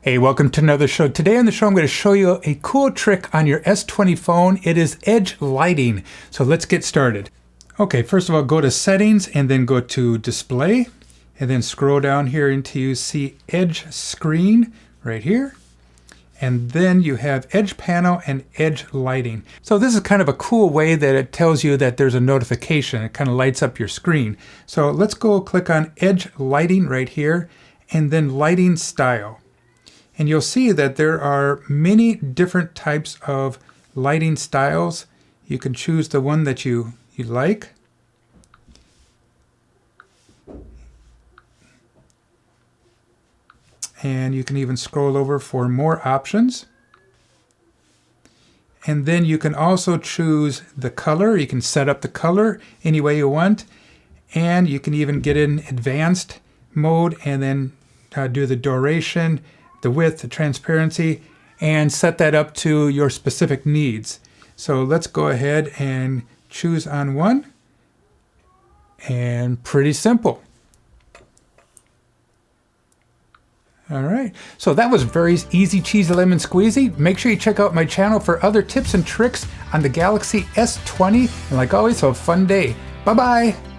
Hey, welcome to another show. Today on the show, I'm going to show you a cool trick on your S20 phone. It is edge lighting. So let's get started. Okay, first of all, go to Settings and then go to Display. And then scroll down here until you see Edge Screen right here. And then you have Edge Panel and Edge Lighting. So this is kind of a cool way that it tells you that there's a notification. It kind of lights up your screen. So let's go click on Edge Lighting right here and then Lighting Style. And you'll see that there are many different types of lighting styles. You can choose the one that you like. And you can even scroll over for more options. And then you can also choose the color. You can set up the color any way you want. And you can even get in advanced mode and then do the duration, the width, the transparency, and set that up to your specific needs. So let's go ahead and choose on one. And pretty simple. All right, so that was very easy cheesy lemon squeezy. Make sure you check out my channel for other tips and tricks on the Galaxy S20. And like always, have a fun day. Bye-bye.